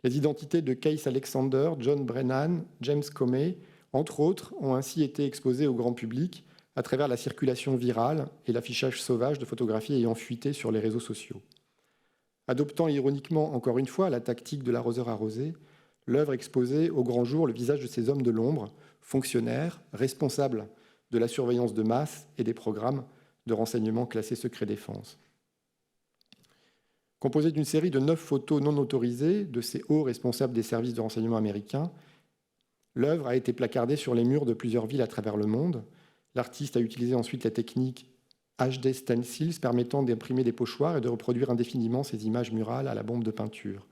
Les identités de Keith Alexander, John Brennan, James Comey, entre autres, ont ainsi été exposées au grand public à travers la circulation virale et l'affichage sauvage de photographies ayant fuité sur les réseaux sociaux. Adoptant ironiquement, encore une fois, la tactique de l'arroseur arrosé, l'œuvre exposait au grand jour le visage de ces hommes de l'ombre, fonctionnaires, responsables de la surveillance de masse et des programmes de renseignement classés secret défense. Composée d'une série de 9 photos non autorisées de ces hauts responsables des services de renseignement américains, l'œuvre a été placardée sur les murs de plusieurs villes à travers le monde. L'artiste a utilisé ensuite la technique HD stencils permettant d'imprimer des pochoirs et de reproduire indéfiniment ces images murales à la bombe de peinture.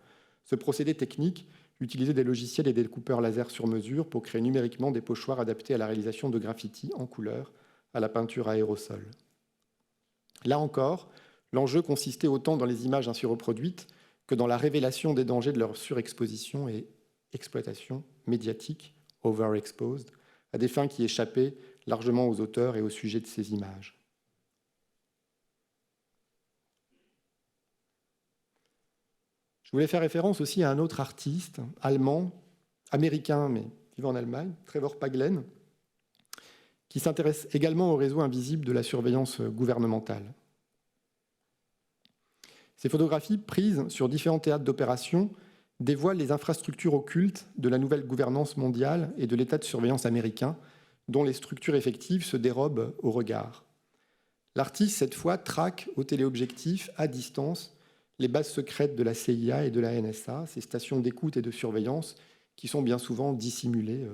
Ce procédé technique utilisait des logiciels et des découpeurs laser sur mesure pour créer numériquement des pochoirs adaptés à la réalisation de graffitis en couleur à la peinture à aérosol. Là encore, l'enjeu consistait autant dans les images ainsi reproduites que dans la révélation des dangers de leur surexposition et exploitation médiatique, overexposed, à des fins qui échappaient largement aux auteurs et aux sujets de ces images. Je voulais faire référence aussi à un autre artiste allemand, américain, mais vivant en Allemagne, Trevor Paglen, qui s'intéresse également au réseau invisible de la surveillance gouvernementale. Ces photographies prises sur différents théâtres d'opération dévoilent les infrastructures occultes de la nouvelle gouvernance mondiale et de l'état de surveillance américain, dont les structures effectives se dérobent au regard. L'artiste, cette fois, traque au téléobjectif, à distance, les bases secrètes de la CIA et de la NSA, ces stations d'écoute et de surveillance qui sont bien souvent dissimulées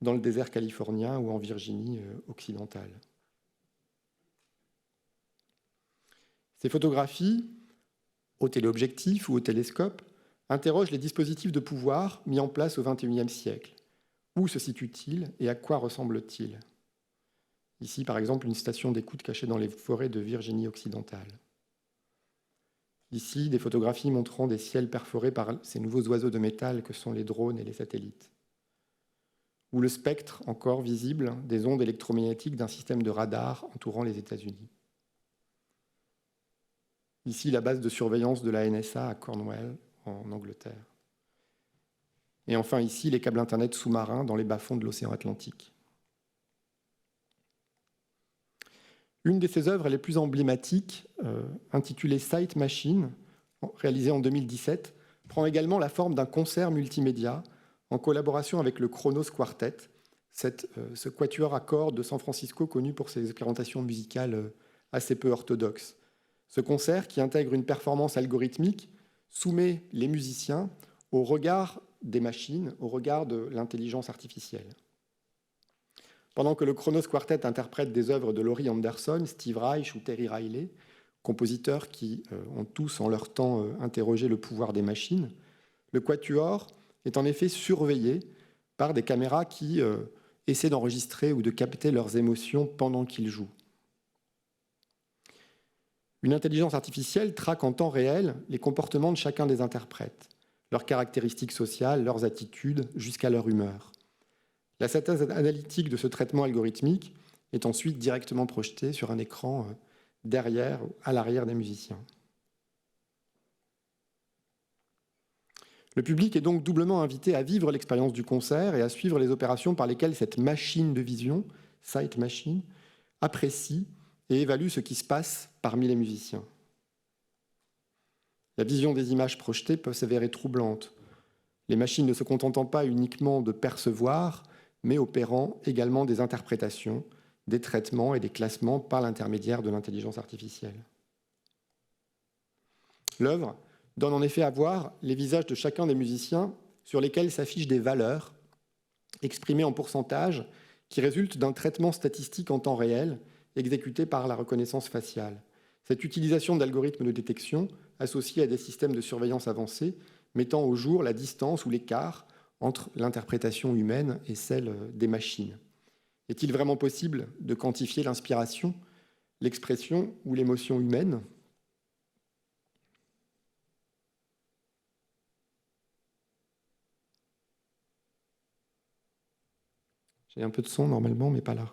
dans le désert californien ou en Virginie occidentale. Ces photographies, au téléobjectif ou au télescope, interrogent les dispositifs de pouvoir mis en place au XXIe siècle. Où se situe-t-il et à quoi ressemble-t-il ? Ici, par exemple, une station d'écoute cachée dans les forêts de Virginie occidentale. Ici, des photographies montrant des ciels perforés par ces nouveaux oiseaux de métal que sont les drones et les satellites. Ou le spectre, encore visible, des ondes électromagnétiques d'un système de radar entourant les États-Unis. Ici, la base de surveillance de la NSA à Cornwall, en Angleterre. Et enfin, ici, les câbles Internet sous-marins dans les bas-fonds de l'océan Atlantique. Une de ses œuvres les plus emblématiques, intitulée Sight Machine, réalisée en 2017, prend également la forme d'un concert multimédia en collaboration avec le Kronos Quartet, ce quatuor à cordes de San Francisco connu pour ses expérimentations musicales assez peu orthodoxes. Ce concert, qui intègre une performance algorithmique, soumet les musiciens au regard des machines, au regard de l'intelligence artificielle. Pendant que le Kronos Quartet interprète des œuvres de Laurie Anderson, Steve Reich ou Terry Riley, compositeurs qui ont tous en leur temps interrogé le pouvoir des machines, le quatuor est en effet surveillé par des caméras qui essaient d'enregistrer ou de capter leurs émotions pendant qu'ils jouent. Une intelligence artificielle traque en temps réel les comportements de chacun des interprètes, leurs caractéristiques sociales, leurs attitudes, jusqu'à leur humeur. La synthèse analytique de ce traitement algorithmique est ensuite directement projetée sur un écran derrière ou à l'arrière des musiciens. Le public est donc doublement invité à vivre l'expérience du concert et à suivre les opérations par lesquelles cette machine de vision, Sight Machine, apprécie et évalue ce qui se passe parmi les musiciens. La vision des images projetées peut s'avérer troublante, les machines ne se contentant pas uniquement de percevoir, mais opérant également des interprétations, des traitements et des classements par l'intermédiaire de l'intelligence artificielle. L'œuvre donne en effet à voir les visages de chacun des musiciens sur lesquels s'affichent des valeurs exprimées en pourcentage qui résultent d'un traitement statistique en temps réel exécuté par la reconnaissance faciale. Cette utilisation d'algorithmes de détection associés à des systèmes de surveillance avancés mettant au jour la distance ou l'écart entre l'interprétation humaine et celle des machines. Est-il vraiment possible de quantifier l'inspiration, l'expression ou l'émotion humaine ? J'ai un peu de son normalement, mais pas là.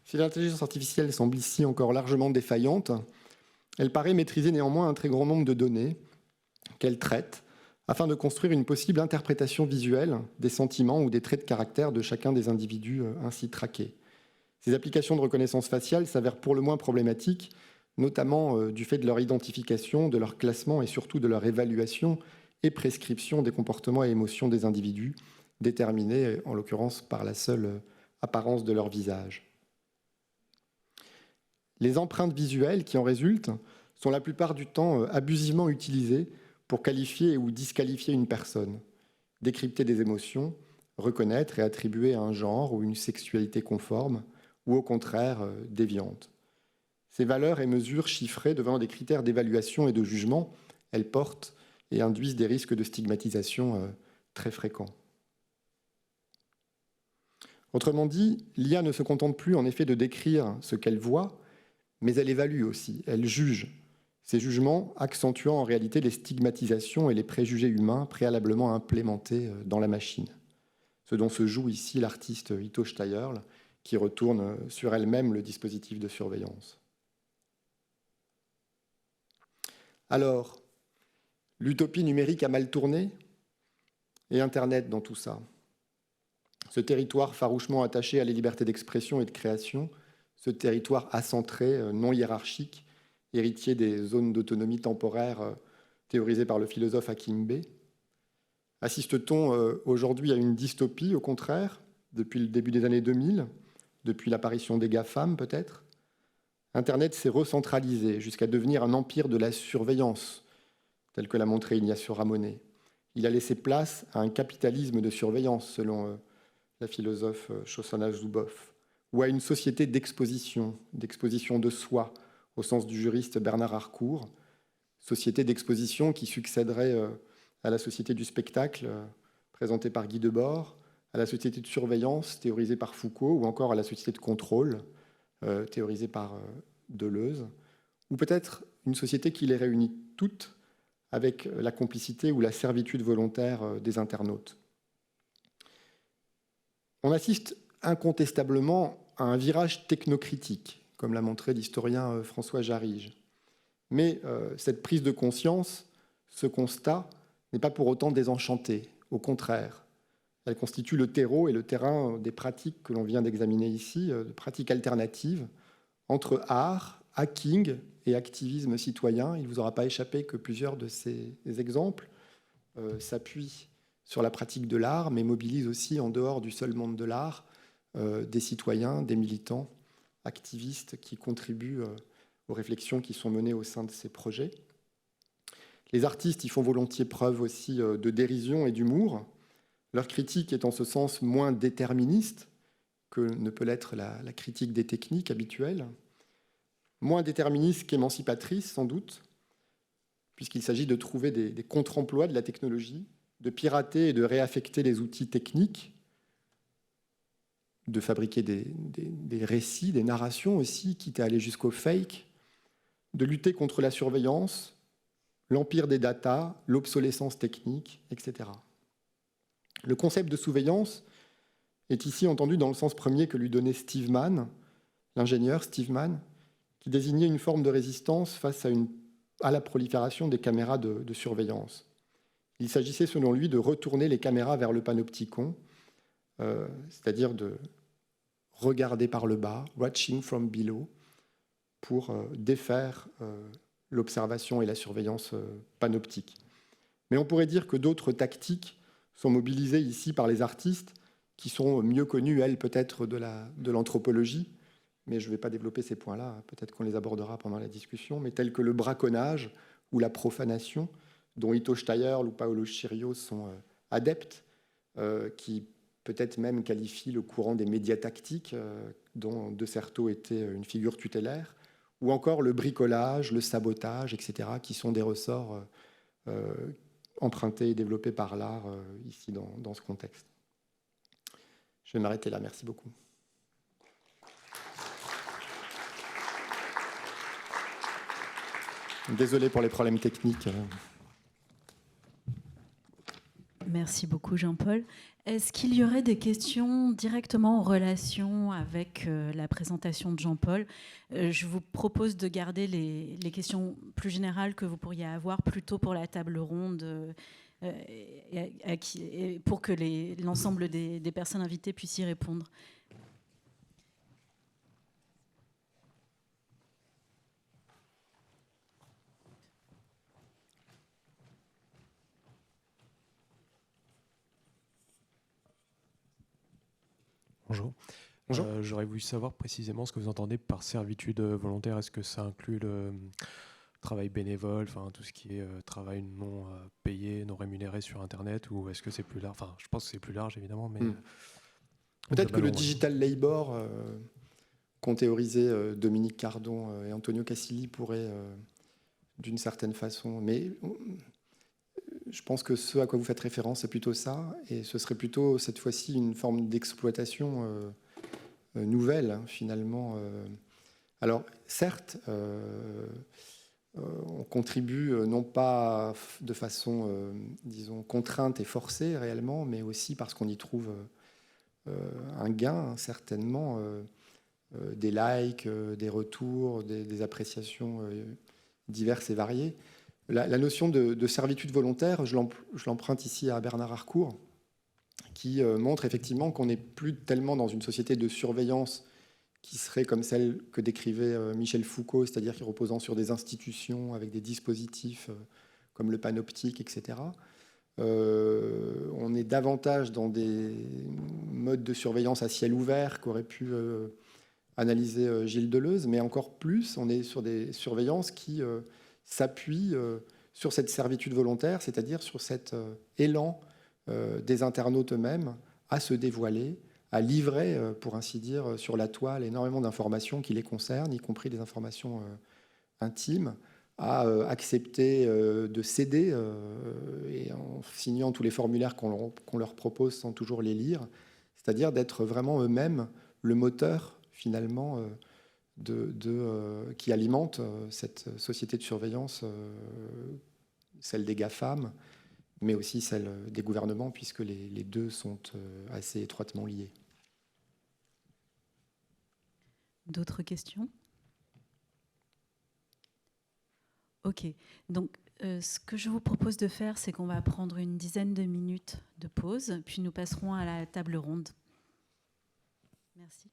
Si l'intelligence artificielle semble ici encore largement défaillante, elle paraît maîtriser néanmoins un très grand nombre de données qu'elle traite afin de construire une possible interprétation visuelle des sentiments ou des traits de caractère de chacun des individus ainsi traqués. Ces applications de reconnaissance faciale s'avèrent pour le moins problématiques, notamment du fait de leur identification, de leur classement et surtout de leur évaluation et prescription des comportements et émotions des individus, déterminés en l'occurrence par la seule apparence de leur visage. Les empreintes visuelles qui en résultent sont la plupart du temps abusivement utilisées pour qualifier ou disqualifier une personne, décrypter des émotions, reconnaître et attribuer un genre ou une sexualité conforme, ou au contraire déviante. Ces valeurs et mesures chiffrées devenant des critères d'évaluation et de jugement, elles portent et induisent des risques de stigmatisation très fréquents. Autrement dit, l'IA ne se contente plus en effet de décrire ce qu'elle voit, mais elle évalue aussi, elle juge. Ces jugements accentuant en réalité les stigmatisations et les préjugés humains préalablement implémentés dans la machine. Ce dont se joue ici l'artiste Ito Steyerl, qui retourne sur elle-même le dispositif de surveillance. Alors, l'utopie numérique a mal tourné, et Internet dans tout ça. Ce territoire farouchement attaché à la liberté d'expression et de création, ce territoire accentré, non hiérarchique, héritier des zones d'autonomie temporaire théorisées par le philosophe Hakim Bey. Assiste-t-on aujourd'hui à une dystopie, au contraire, depuis le début des années 2000, depuis l'apparition des GAFAM peut-être? Internet s'est recentralisé jusqu'à devenir un empire de la surveillance, tel que l'a montré Ignacio Ramonet. Il a laissé place à un capitalisme de surveillance, selon la philosophe Shoshana Zuboff, ou à une société d'exposition de soi, au sens du juriste Bernard Harcourt, société d'exposition qui succéderait à la société du spectacle, présentée par Guy Debord, à la société de surveillance, théorisée par Foucault, ou encore à la société de contrôle, théorisée par Deleuze, ou peut-être une société qui les réunit toutes avec la complicité ou la servitude volontaire des internautes. On assiste incontestablement à un virage technocritique, comme l'a montré l'historien François Jarige. Mais cette prise de conscience, ce constat, n'est pas pour autant désenchanté. Au contraire, elle constitue le terreau et le terrain des pratiques que l'on vient d'examiner ici, de pratiques alternatives entre art, hacking et activisme citoyen. Il ne vous aura pas échappé que plusieurs de ces exemples s'appuient sur la pratique de l'art, mais mobilisent aussi, en dehors du seul monde de l'art, des citoyens, des militants, activistes qui contribuent aux réflexions qui sont menées au sein de ces projets. Les artistes y font volontiers preuve aussi de dérision et d'humour. Leur critique est en ce sens moins déterministe que ne peut l'être la critique des techniques habituelles, moins déterministe qu'émancipatrice sans doute, puisqu'il s'agit de trouver des contre-emplois de la technologie, de pirater et de réaffecter les outils techniques, de fabriquer des récits, des narrations aussi, quitte à aller jusqu'au fake, de lutter contre la surveillance, l'empire des datas, l'obsolescence technique, etc. Le concept de surveillance est ici entendu dans le sens premier que lui donnait Steve Mann, l'ingénieur Steve Mann, qui désignait une forme de résistance face à la prolifération des caméras de surveillance. Il s'agissait selon lui de retourner les caméras vers le panopticon, c'est-à-dire de regarder par le bas, watching from below, pour défaire l'observation et la surveillance panoptique. Mais on pourrait dire que d'autres tactiques sont mobilisées ici par les artistes, qui sont mieux connus, elles, peut-être de l'anthropologie, mais je ne vais pas développer ces points-là, peut-être qu'on les abordera pendant la discussion, mais tels que le braconnage ou la profanation, dont Ito Steyer ou Paolo Scirio sont adeptes, qui peut-être même qualifient le courant des médias tactiques, dont De Certeau était une figure tutélaire, ou encore le bricolage, le sabotage, etc., qui sont des ressorts empruntés et développés par l'art ici dans ce contexte. Je vais m'arrêter là, merci beaucoup. Désolé pour les problèmes techniques. Merci beaucoup, Jean-Paul. Est-ce qu'il y aurait des questions directement en relation avec la présentation de Jean-Paul? Je vous propose de garder les questions plus générales que vous pourriez avoir plutôt pour la table ronde, pour que l'ensemble des personnes invitées puissent y répondre. Bonjour. Bonjour. J'aurais voulu savoir précisément ce que vous entendez par servitude volontaire. Est-ce que ça inclut le travail bénévole, enfin tout ce qui est travail non payé, non rémunéré sur Internet, ou est-ce que c'est plus large? Enfin, je pense que c'est plus large évidemment, mais peut-être que le digital labor qu'ont théorisé Dominique Cardon et Antonio Casilli pourrait, d'une certaine façon, mais je pense que ce à quoi vous faites référence, c'est plutôt ça, et ce serait plutôt cette fois-ci une forme d'exploitation nouvelle, hein, finalement. Alors, certes, on contribue non pas de façon, disons, contrainte et forcée réellement, mais aussi parce qu'on y trouve un gain, certainement, des likes, des retours, des appréciations diverses et variées. La notion de servitude volontaire, je l'emprunte ici à Bernard Harcourt, qui montre effectivement qu'on n'est plus tellement dans une société de surveillance qui serait comme celle que décrivait Michel Foucault, c'est-à-dire qui reposant sur des institutions avec des dispositifs comme le panoptique, etc. On est davantage dans des modes de surveillance à ciel ouvert qu'aurait pu analyser Gilles Deleuze, mais encore plus, on est sur des surveillances qui s'appuient sur cette servitude volontaire, c'est-à-dire sur cet élan des internautes eux-mêmes à se dévoiler, à livrer, pour ainsi dire, sur la toile énormément d'informations qui les concernent, y compris des informations intimes, à accepter de céder, et en signant tous les formulaires qu'on leur propose sans toujours les lire, c'est-à-dire d'être vraiment eux-mêmes le moteur, finalement, qui alimente cette société de surveillance, celle des GAFAM, mais aussi celle des gouvernements, puisque les deux sont assez étroitement liés. D'autres questions? Ok, donc ce que je vous propose de faire, c'est qu'on va prendre une dizaine de minutes de pause, puis nous passerons à la table ronde. Merci.